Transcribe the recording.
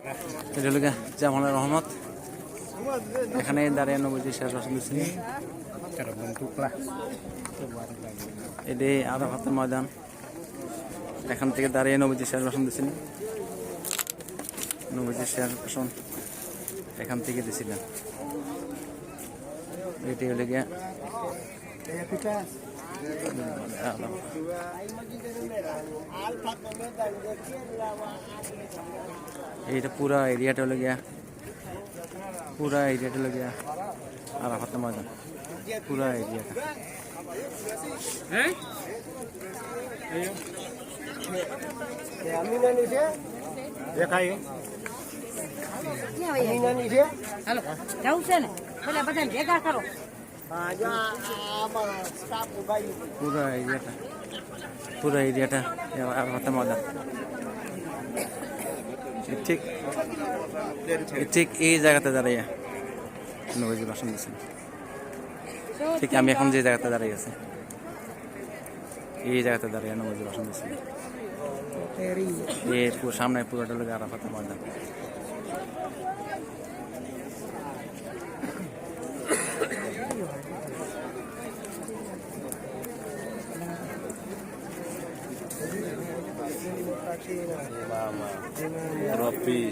এটা হলো জামাল রহমত, এখানে দাঁড়িয়ে নবীজি শেষ ভাষণ দিচ্ছেন। এটি আরাফাতের ময়দান, এখান থেকে দাঁড়িয়ে নবীজি শেষ ভাষণ দিচ্ছেন। নবীজি শেষ ভাষণ এখান থেকে দিছিলেন। এটি হলে গিয়া এইটা পুরা এরিয়াটা হলো গিয়া আরাফাতের ময়দান, পুরা এরিয়াটা। পুরা এরিয়াটা আরাফাতের ময়দান। ঠিক এই জায়গাতে দাঁড়িয়ে নবীজি ভাষণ দিচ্ছেন। ঠিক আমি এখন যে জায়গাতে দাঁড়িয়ে আছি, এই জায়গাতে দাঁড়িয়ে নবীজি ভাষণ দিচ্ছেন। সামনে পুরোটা লোক আরাফাতের ময়দান। Ropi.